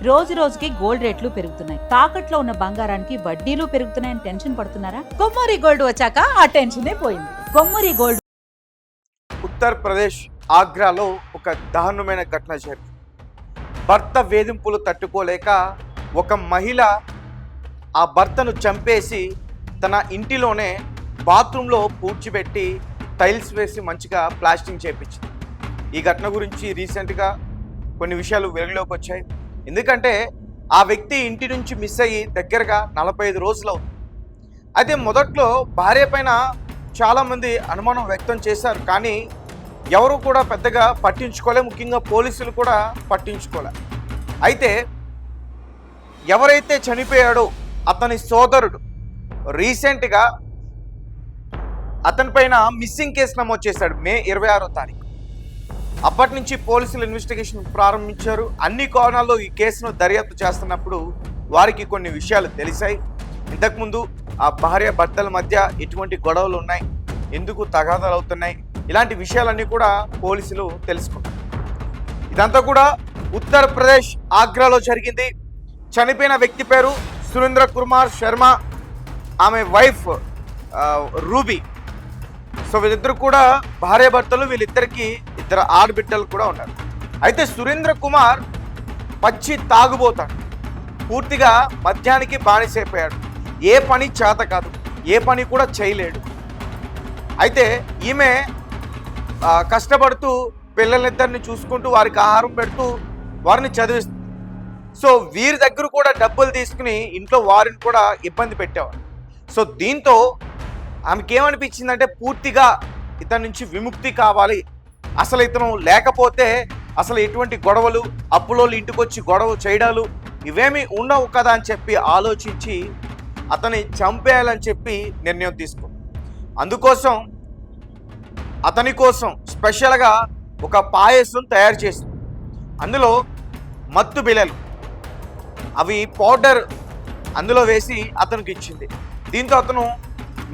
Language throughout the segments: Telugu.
రోజు రోజుకి గోల్డ్ రేట్లు పెరుగుతున్నాయి. తాకట్లో ఉన్న బంగారానికి వడ్డీలు పెరుగుతున్నాయని టెన్షన్ పడుతున్నారా? కొమ్మూరి గోల్డ్ వచ్చాక ఆ టెన్షనే పోయింది. కొమ్మూరి గోల్డ్. ఉత్తరప్రదేశ్ ఆగ్రాలో ఒక దారుణమైన ఘటన జరిగింది. భర్త వేధింపులు తట్టుకోలేక ఒక మహిళ ఆ భర్తను చంపేసి తన ఇంటిలోనే బాత్రూంలో పూడ్చిపెట్టి టైల్స్ వేసి మంచిగా ప్లాస్టింగ్ చేయించింది. ఈ ఘటన గురించి రీసెంట్గా కొన్ని విషయాలు వెలుగులోకి వచ్చాయి. ఎందుకంటే ఆ వ్యక్తి ఇంటి నుంచి మిస్ అయ్యి దగ్గరగా 45 రోజులు అవుతుంది. అయితే మొదట్లో భార్య పైన చాలామంది అనుమానం వ్యక్తం చేశారు, కానీ ఎవరు కూడా పెద్దగా పట్టించుకోలే, ముఖ్యంగా పోలీసులు కూడా పట్టించుకోలే. అయితే ఎవరైతే చనిపోయాడో అతని సోదరుడు రీసెంట్గా అతనిపైన మిస్సింగ్ కేసు నమోదు చేశాడు మే 26వ తారీఖు. అప్పటి నుంచి పోలీసులు ఇన్వెస్టిగేషన్ ప్రారంభించారు. అన్ని కోణాల్లో ఈ కేసును దర్యాప్తు చేస్తున్నప్పుడు వారికి కొన్ని విషయాలు తెలిసాయి. ఇంతకుముందు ఆ భార్య భర్తల మధ్య ఎటువంటి గొడవలు ఉన్నాయి, ఎందుకు తగాదాలు అవుతున్నాయి, ఇలాంటి విషయాలన్నీ కూడా పోలీసులు తెలుసుకున్నారు. ఇదంతా కూడా ఉత్తరప్రదేశ్ ఆగ్రాలో జరిగింది. చనిపోయిన వ్యక్తి పేరు సురేంద్ర కుమార్ శర్మ, ఆమె వైఫ్ రూబీ. సో వీళ్ళిద్దరు కూడా భార్య భర్తలు. వీళ్ళిద్దరికి 2 ఆడబిడ్డలు కూడా ఉన్నారు. అయితే సురేంద్ర కుమార్ పచ్చి తాగుబోతాడు, పూర్తిగా మద్యానికి బానిసైపోయాడు. ఏ పని చేత కాదు, ఏ పని కూడా చేయలేడు. అయితే ఈమె కష్టపడుతూ పిల్లలిద్దరిని చూసుకుంటూ వారికి ఆహారం పెడుతూ వారిని చదివిస్తుంది. సో వీరి దగ్గర కూడా డబ్బులు తీసుకుని ఇంట్లో వారిని కూడా ఇబ్బంది పెట్టేవారు. సో దీంతో ఆమెకి ఏమనిపించిందంటే పూర్తిగా ఇతని నుంచి విముక్తి కావాలి, అసలు ఇతను లేకపోతే అసలు ఎటువంటి గొడవలు, అప్పులోళ్ళు ఇంటికి వచ్చి గొడవ చేయడాలు ఇవేమీ ఉండవు కదా అని చెప్పి ఆలోచించి అతన్ని చంపేయాలని చెప్పి నిర్ణయం తీసుకుంది. అందుకోసం అతని కోసం స్పెషల్గా ఒక పాయసం తయారు చేసింది. అందులో మత్తు బిళ్ళలు, అవి పౌడర్ అందులో వేసి అతనికి ఇచ్చింది. దీంతో అతను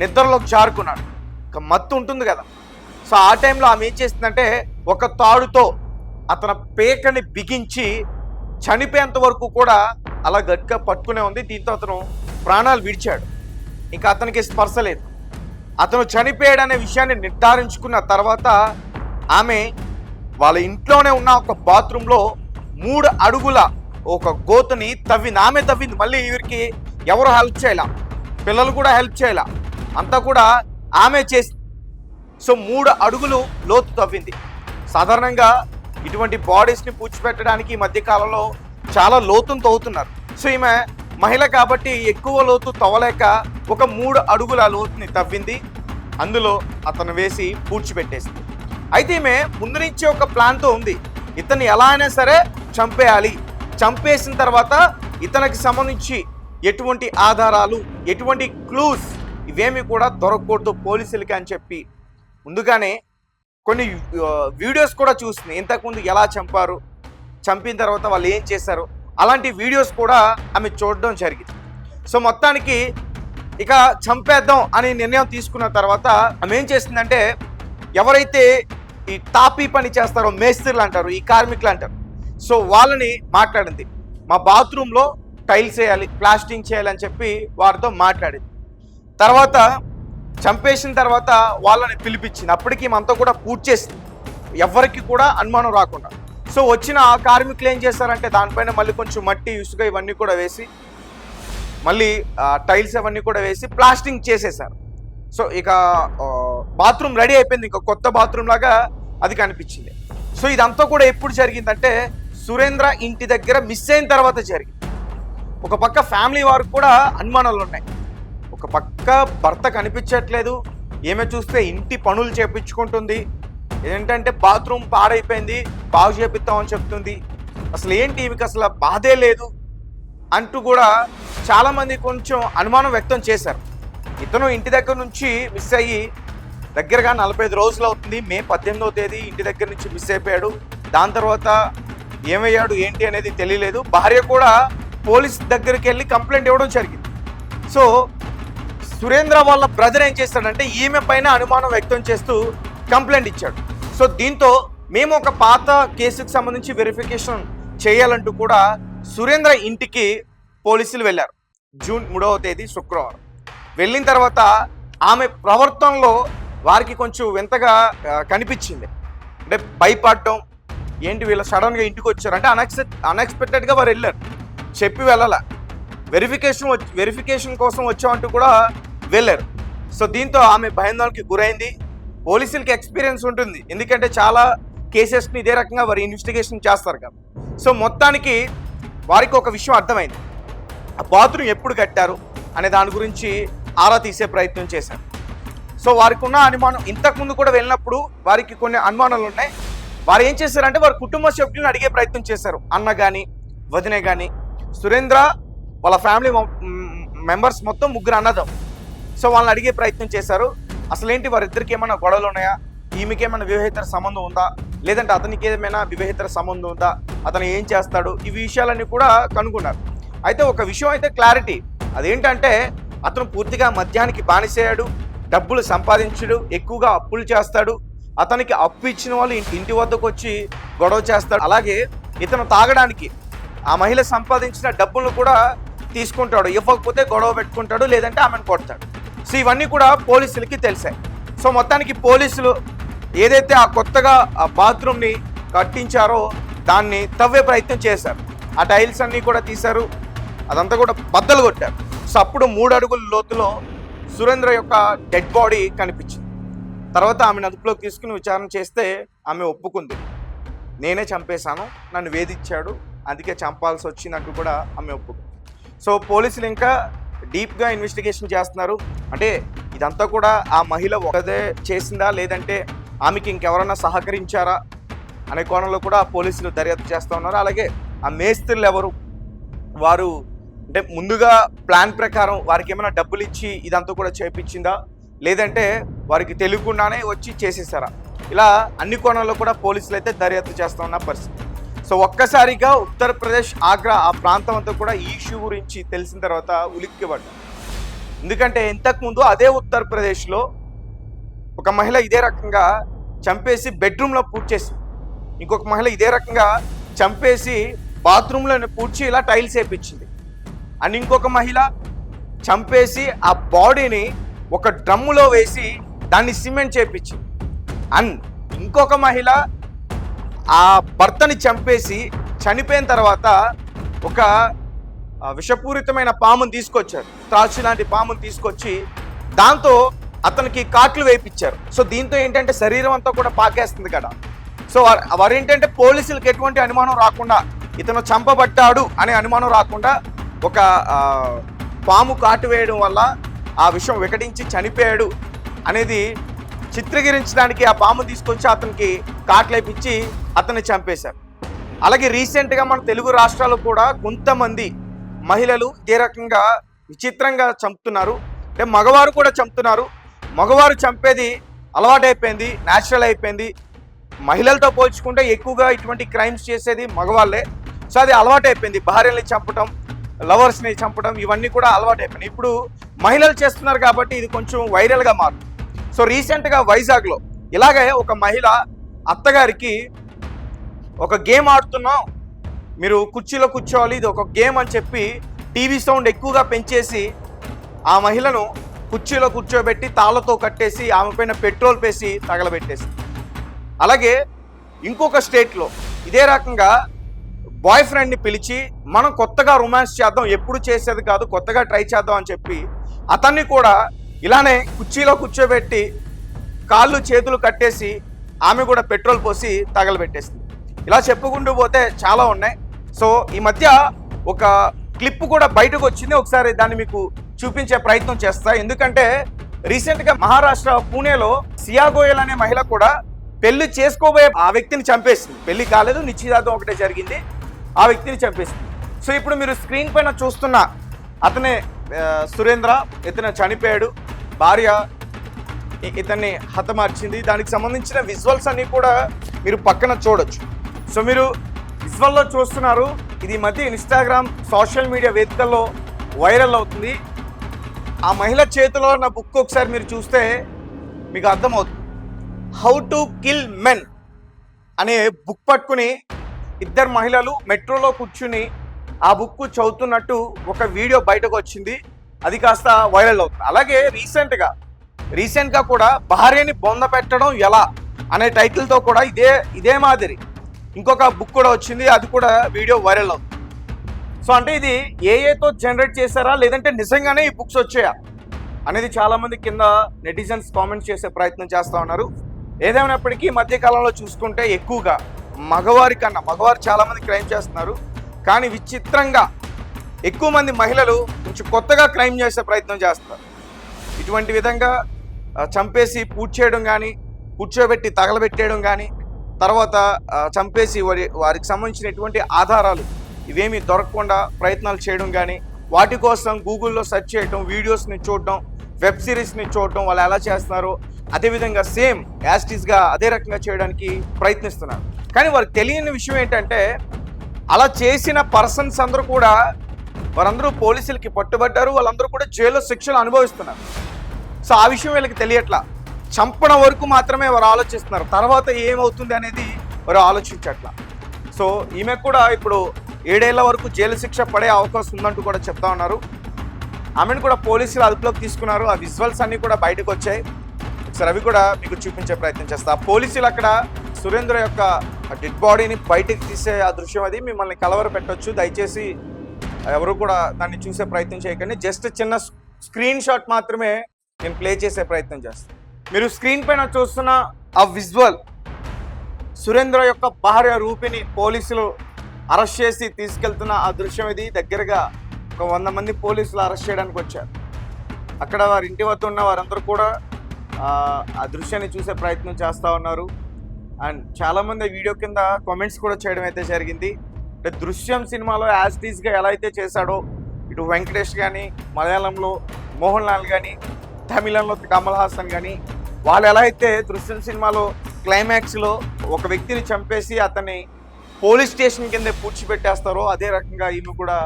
నిద్రలోకి జారుకున్నాడు. ఇక మత్తు ఉంటుంది కదా, సో ఆ టైంలో ఆమె ఏం చేసిందంటే ఒక తాడుతో అతని పేకని బిగించి చనిపోయేంత వరకు కూడా అలా గట్టిగా పట్టుకునే ఉంది. దీంతో అతను ప్రాణాలు విడిచాడు. ఇంకా అతనికి స్పర్శ లేదు. అతను చనిపోయాడనే విషయాన్ని నిర్ధారించుకున్న తర్వాత ఆమె వాళ్ళ ఇంట్లోనే ఉన్న ఒక బాత్రూంలో 3 అడుగుల ఒక గోతుని తవ్వింది. ఆమె తవ్వింది. మళ్ళీ వీరికి ఎవరు హెల్ప్ చేయాల, పిల్లలు కూడా హెల్ప్ చేయాల, అంతా కూడా ఆమె చేసింది. సో 3 అడుగులు లోతు తవ్వింది. సాధారణంగా ఇటువంటి బాడీస్ని పూడ్చిపెట్టడానికి ఈ మధ్యకాలంలో చాలా లోతును తవ్వుతున్నారు. సో ఈమె మహిళ కాబట్టి ఎక్కువ లోతు తవ్వలేక ఒక 3 అడుగుల లోతుని తవ్వింది. అందులో అతను వేసి పూడ్చిపెట్టేసింది. అయితే ఈమె ముందు నుంచే ఒక ప్లాన్తో ఉంది, ఇతన్ని ఎలా అయినా సరే చంపేయాలి. చంపేసిన తర్వాత ఇతనికి సంబంధించి ఎటువంటి ఆధారాలు, ఎటువంటి క్లూస్ ఇవేమి కూడా దొరకకూడదు పోలీసులకి అని చెప్పి ముందుగానే కొన్ని వీడియోస్ కూడా చూస్తుంది. ఇంతకుముందు ఎలా చంపారు, చంపిన తర్వాత వాళ్ళు ఏం చేశారు, అలాంటి వీడియోస్ కూడా ఆమె చూడడం జరిగింది. సో మొత్తానికి ఇక చంపేద్దాం అని నిర్ణయం తీసుకున్న తర్వాత ఆమె ఏం చేస్తుందంటే ఎవరైతే ఈ తాపీ పని చేస్తారో, మేస్త్రీలు అంటారు, ఈ కార్మికులు అంటారు, సో వాళ్ళని మాట్లాడింది. మా బాత్రూంలో టైల్స్ వేయాలి, ప్లాస్టింగ్ చేయాలని చెప్పి వారితో మాట్లాడింది. తర్వాత చంపేసిన తర్వాత వాళ్ళని పిలిపించింది. అప్పటికి మనతో కూడా పూర్తి చేసింది, ఎవరికి కూడా అనుమానం రాకుండా. సో వచ్చిన ఆ కార్మికులు ఏం చేస్తారంటే దానిపైన మళ్ళీ కొంచెం మట్టి, ఇసుక ఇవన్నీ కూడా వేసి మళ్ళీ టైల్స్ అవన్నీ కూడా వేసి ప్లాస్టింగ్ చేసేసారు. సో ఇక బాత్రూమ్ రెడీ అయిపోయింది, ఇంకా కొత్త బాత్రూమ్ లాగా అది కనిపించింది. సో ఇదంతా కూడా ఎప్పుడు జరిగిందంటే సురేంద్ర ఇంటి దగ్గర మిస్ అయిన తర్వాత జరిగింది. ఒక పక్క ఫ్యామిలీ వారికి కూడా అనుమానాలు ఉన్నాయి. ఒక పక్క భర్త కనిపించట్లేదు, ఏమే చూస్తే ఇంటి పనులు చేపించుకుంటుంది, ఏంటంటే బాత్రూమ్ పాడైపోయింది బాగు చేపిస్తామని చెప్తుంది, అసలు ఏంటి ఈమెకి అసలు బాధే లేదు అంటూ కూడా చాలామంది కొంచెం అనుమానం వ్యక్తం చేశారు. ఇతను ఇంటి దగ్గర నుంచి మిస్ అయ్యి దగ్గరగా 45 రోజులు అవుతుంది. మే 18వ తేదీ ఇంటి దగ్గర నుంచి మిస్ అయిపోయాడు. దాని తర్వాత ఏమయ్యాడు ఏంటి అనేది తెలియలేదు. భార్య కూడా పోలీస్ దగ్గరికి వెళ్ళి కంప్లైంట్ ఇవ్వడం జరిగింది. సో సురేంద్ర వాళ్ళ బ్రదర్ ఏం చేస్తాడంటే ఈమె పైన అనుమానం వ్యక్తం చేస్తూ కంప్లైంట్ ఇచ్చాడు. సో దీంతో మేము ఒక పాత కేసుకు సంబంధించి వెరిఫికేషన్ చేయాలంటూ కూడా సురేంద్ర ఇంటికి పోలీసులు వెళ్ళారు. జూన్ 3వ తేదీ శుక్రవారం. వెళ్ళిన తర్వాత ఆమె ప్రవర్తనలో వారికి కొంచెం వింతగా కనిపించింది. అంటే భయపడడం, ఏంటి వీళ్ళు సడన్గా ఇంటికి వచ్చారు అంటే అన్ఎక్స్పెక్టెడ్గా వారు వెళ్ళారు, చెప్పి వెళ్ళాల, వెరిఫికేషన్ కోసం వచ్చామంటూ కూడా వెళ్ళారు. సో దీంతో ఆమె భయాందోళనకి గురైంది. పోలీసులకి ఎక్స్పీరియన్స్ ఉంటుంది, ఎందుకంటే చాలా కేసెస్ని ఇదే రకంగా వారు ఇన్వెస్టిగేషన్ చేస్తారు కదా. సో మొత్తానికి వారికి ఒక విషయం అర్థమైంది, ఆ బాత్రూమ్ ఎప్పుడు కట్టారు అనే దాని గురించి ఆరా తీసే ప్రయత్నం చేశారు. సో వారికి ఉన్న అనుమానం, ఇంతకుముందు కూడా వెళ్ళినప్పుడు వారికి కొన్ని అనుమానాలు ఉన్నాయి. వారు ఏం చేశారంటే వారి కుటుంబ సభ్యులను అడిగే ప్రయత్నం చేశారు. అన్న కానీ వదినే కానీ, సురేంద్ర వాళ్ళ ఫ్యామిలీ మెంబర్స్ మొత్తం 3 అన్నదం. సో వాళ్ళని అడిగే ప్రయత్నం చేశారు. అసలేంటి వారిద్దరికి ఏమైనా గొడవలు ఉన్నాయా, ఈమెకి ఏమైనా వివాహేతర సంబంధం ఉందా, లేదంటే అతనికి ఏమైనా వివాహేతర సంబంధం ఉందా, అతను ఏం చేస్తాడు, ఈ విషయాలన్నీ కూడా కనుగొన్నారు. అయితే ఒక విషయం అయితే క్లారిటీ, అదేంటంటే అతను పూర్తిగా మద్యానికి బానిసయ్యాడు, డబ్బులు సంపాదించడు, ఎక్కువగా అప్పులు చేస్తాడు. అతనికి అప్పు ఇచ్చిన వాళ్ళు ఇంటి వద్దకు వచ్చి గొడవ చేస్తాడు. అలాగే ఇతను తాగడానికి ఆ మహిళ సంపాదించిన డబ్బులను కూడా తీసుకుంటాడు, ఇవ్వకపోతే గొడవ పెట్టుకుంటాడు, లేదంటే ఆమెను కొడతాడు. సో ఇవన్నీ కూడా పోలీసులకి తెలిసాయి. సో మొత్తానికి పోలీసులు ఏదైతే ఆ కొత్తగా ఆ బాత్రూమ్ని కట్టించారో దాన్ని తవ్వే ప్రయత్నం చేశారు. ఆ టైల్స్ అన్నీ కూడా తీశారు, అదంతా కూడా బద్దలు కొట్టారు. సో అప్పుడు 3 అడుగుల లోతులో సురేంద్ర యొక్క డెడ్ బాడీ కనిపించింది. తర్వాత ఆమెను అదుపులోకి తీసుకుని విచారణ చేస్తే ఆమె ఒప్పుకుంది, నేనే చంపేశాను, నన్ను వేధించాడు, అందుకే చంపాల్సి వచ్చిందంటూ కూడా ఆమె ఒప్పుకుంది. సో పోలీసులు ఇంకా డీప్గా ఇన్వెస్టిగేషన్ చేస్తున్నారు. అంటే ఇదంతా కూడా ఆ మహిళ ఒకదే చేసిందా, లేదంటే ఆమెకి ఇంకెవరన్నా సహకరించారా అనే కోణంలో కూడా పోలీసులు దర్యాప్తు చేస్తూ ఉన్నారు. అలాగే ఆ మేస్త్రులు ఎవరు, వారు అంటే ముందుగా ప్లాన్ ప్రకారం వారికి ఏమైనా డబ్బులు ఇచ్చి ఇదంతా కూడా చేయించిందా, లేదంటే వారికి తెలియకుండానే వచ్చి చేసేసారా, ఇలా అన్ని కోణాల్లో కూడా పోలీసులు అయితే దర్యాప్తు చేస్తూ ఉన్న పరిస్థితి. సో ఒక్కసారిగా ఉత్తరప్రదేశ్ ఆగ్రా ఆ ప్రాంతం అంతా కూడా ఈ ఇష్యూ గురించి తెలిసిన తర్వాత ఉలిక్కిపడ్డారు. ఎందుకంటే ఇంతకుముందు అదే ఉత్తరప్రదేశ్లో ఒక మహిళ ఇదే రకంగా చంపేసి బెడ్రూమ్లో పూడ్చేసింది, ఇంకొక మహిళ ఇదే రకంగా చంపేసి బాత్రూంలో పూడ్చి ఇలా టైల్స్ వేయించింది, అండ్ ఇంకొక మహిళ చంపేసి ఆ బాడీని ఒక డ్రమ్ములో వేసి దాన్ని సిమెంట్ చేయించింది, అండ్ ఇంకొక మహిళ ఆ భర్తని చంపేసి చనిపోయిన తర్వాత ఒక విషపూరితమైన పామును తీసుకొచ్చారు, త్రాచు లాంటి పామును తీసుకొచ్చి దాంతో అతనికి కాట్లు వేయించారు. సో దీంతో ఏంటంటే శరీరం అంతా కూడా పాకేస్తుంది కదా. సో వారు ఏంటంటే పోలీసులకు ఎటువంటి అనుమానం రాకుండా, ఇతను చంపబడ్డాడు అనే అనుమానం రాకుండా ఒక పాము కాటు వేయడం వల్ల ఆ విషయం వికటించి చనిపోయాడు అనేది చిత్రీకరించడానికి ఆ పాము తీసుకొచ్చి అతనికి కాట్లేపించి అతన్ని చంపేశారు. అలాగే రీసెంట్గా మన తెలుగు రాష్ట్రాల్లో కూడా కొంతమంది మహిళలు ఇదే రకంగా విచిత్రంగా చంపుతున్నారు. అంటే మగవారు కూడా చంపుతున్నారు. మగవారు చంపేది అలవాటైపోయింది, న్యాచురల్ అయిపోయింది. మహిళలతో పోల్చుకుంటే ఎక్కువగా ఇటువంటి క్రైమ్స్ చేసేది మగవాళ్ళే. సో అది అలవాటైపోయింది, భార్యల్ని చంపడం, లవర్స్ని చంపడం, ఇవన్నీ కూడా అలవాటైపోయినాయి. ఇప్పుడు మహిళలు చేస్తున్నారు కాబట్టి ఇది కొంచెం వైరల్గా మారుతుంది. సో రీసెంట్గా వైజాగ్లో ఇలాగే ఒక మహిళ అత్తగారికి ఒక గేమ్ ఆడుతున్నాం, మీరు కుర్చీలో కూర్చోవాలి, ఇది ఒక గేమ్ అని చెప్పి టీవీ సౌండ్ ఎక్కువగా పెంచేసి ఆ మహిళను కుర్చీలో కూర్చోబెట్టి తాళ్ళతో కట్టేసి ఆమె పైన పెట్రోల్ పేసి తగలబెట్టేసి. అలాగే ఇంకొక స్టేట్లో ఇదే రకంగా బాయ్ ఫ్రెండ్ని పిలిచి మనం కొత్తగా రొమాన్స్ చేద్దాం, ఎప్పుడు చేసేది కాదు, కొత్తగా ట్రై చేద్దాం అని చెప్పి అతన్ని కూడా ఇలానే కుర్చీలో కూర్చోబెట్టి కాళ్ళు చేతులు కట్టేసి ఆమె కూడా పెట్రోల్ పోసి తగలబెట్టేసింది. ఇలా చెప్పుకుంటూ పోతే చాలా ఉన్నాయి. సో ఈ మధ్య ఒక క్లిప్ కూడా బయటకు వచ్చింది, ఒకసారి దాన్ని మీకు చూపించే ప్రయత్నం చేస్తా. ఎందుకంటే రీసెంట్గా మహారాష్ట్ర పూణేలో సియా గోయల్ అనే మహిళ కూడా పెళ్లి చేసుకోబోయే ఆ వ్యక్తిని చంపేసింది. పెళ్లి కాలేదు, నిశ్చితార్థం ఒకటే జరిగింది, ఆ వ్యక్తిని చంపేసింది. సో ఇప్పుడు మీరు స్క్రీన్ పైన చూస్తున్న అతనే సురేంద్ర, ఇతను చనిపోయాడు, భార్య ఇతన్ని హతమార్చింది. దానికి సంబంధించిన విజువల్స్ అన్నీ కూడా మీరు పక్కన చూడొచ్చు. సో మీరు విజువల్లో చూస్తున్నారు, ఇది మధ్య ఇన్స్టాగ్రామ్ సోషల్ మీడియా వేదికల్లో వైరల్ అవుతుంది. ఆ మహిళ చేతిలో ఉన్న బుక్ ఒకసారి మీరు చూస్తే మీకు అర్థమవుతుంది. హౌ టు కిల్ మెన్ అనే బుక్ పట్టుకుని 2 మహిళలు మెట్రోలో కూర్చుని ఆ బుక్ చదువుతున్నట్టు ఒక వీడియో బయటకు వచ్చింది. అది కాస్త వైరల్ అవుతుంది. అలాగే రీసెంట్గా కూడా భార్యని బొంద పెట్టడం ఎలా అనే టైటిల్తో కూడా ఇదే మాదిరి ఇంకొక బుక్ కూడా వచ్చింది. అది కూడా వీడియో వైరల్ అవుతుంది. సో అంటే ఇది ఏఏతో జనరేట్ చేశారా లేదంటే నిజంగానే ఈ బుక్స్ వచ్చాయా అనేది చాలామంది కింద నెటిజన్స్ కామెంట్స్ చేసే ప్రయత్నం చేస్తూ ఉన్నారు. ఏదేమైనప్పటికీ ఈ మధ్యకాలంలో చూసుకుంటే ఎక్కువగా మగవారు చాలామంది క్రైమ్ చేస్తున్నారు. కానీ విచిత్రంగా ఎక్కువ మంది మహిళలు కొంచెం కొత్తగా క్రైమ్ చేసే ప్రయత్నం చేస్తున్నారు. ఇటువంటి విధంగా చంపేసి పూడ్చి చేయడం కానీ, కూర్చోబెట్టి తగలబెట్టేయడం కానీ, తర్వాత చంపేసి వారికి సంబంధించిన ఎటువంటి ఆధారాలు ఇవేమీ దొరకకుండా ప్రయత్నాలు చేయడం కానీ, వాటి కోసం గూగుల్లో సెర్చ్ చేయడం, వీడియోస్ని చూడడం, వెబ్ సిరీస్ని చూడడం, వాళ్ళు ఎలా చేస్తున్నారో అదేవిధంగా సేమ్ యాస్టీస్గా అదే రకంగా చేయడానికి ప్రయత్నిస్తున్నారు. కానీ వారికి తెలియని విషయం ఏంటంటే అలా చేసిన పర్సన్స్ అందరూ కూడా వారందరూ పోలీసులకి పట్టుబడ్డారు. వాళ్ళందరూ కూడా జైల్లో శిక్షలు అనుభవిస్తున్నారు. సో ఆ విషయం వీళ్ళకి తెలియట్లా. చంపడం వరకు మాత్రమే వారు ఆలోచిస్తున్నారు. తర్వాత ఏమవుతుంది అనేది వారు ఆలోచించట్లా. సో ఈమె కూడా ఇప్పుడు 7 ఏళ్ల వరకు జైలు శిక్ష పడే అవకాశం ఉందంటూ కూడా చెప్తా ఉన్నారు. ఆమెను కూడా పోలీసులు అదుపులోకి తీసుకున్నారు. ఆ విజువల్స్ అన్నీ కూడా బయటకు వచ్చాయి. ఒకసారి అవి కూడా మీకు చూపించే ప్రయత్నం చేస్తా. పోలీసులు అక్కడ సురేంద్ర యొక్క డెడ్ బాడీని బయటకు తీసే ఆ దృశ్యం అది మిమ్మల్ని కలవర పెట్టొచ్చు. దయచేసి ఎవరు కూడా దాన్ని చూసే ప్రయత్నం చేయకండి. జస్ట్ చిన్న స్క్రీన్ షాట్ మాత్రమే నేను ప్లే చేసే ప్రయత్నం చేస్తాను. మీరు స్క్రీన్ పైన చూస్తున్న ఆ విజువల్ సురేంద్ర యొక్క భార్య రూపిని పోలీసులు అరెస్ట్ చేసి తీసుకెళ్తున్న ఆ దృశ్యం ఇది. దగ్గరగా ఒక 100 మంది పోలీసులు అరెస్ట్ చేయడానికి వచ్చారు. అక్కడ వారి ఇంటి వద్ద ఉన్న వారందరూ కూడా ఆ దృశ్యాన్ని చూసే ప్రయత్నం చేస్తూ ఉన్నారు. అండ్ చాలామంది వీడియో కింద కామెంట్స్ కూడా చేయడం అయితే జరిగింది. అంటే దృశ్యం సినిమాలో యాజ్ టీజ్గా ఎలా అయితే చేశాడో ఇటు వెంకటేష్ కానీ, మలయాళంలో మోహన్ లాల్ కానీ, తమిళంలో కమల్ హాసన్ కానీ, వాళ్ళు ఎలా అయితే దృశ్యం సినిమాలో క్లైమాక్స్లో ఒక వ్యక్తిని చంపేసి అతన్ని పోలీస్ స్టేషన్ కింద పూడ్చిపెట్టేస్తారో అదే రకంగా ఈమె కూడా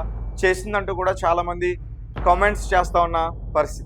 చేసిందంటూ కూడా చాలామంది కామెంట్స్ చేస్తూ ఉన్న పరిస్థితి.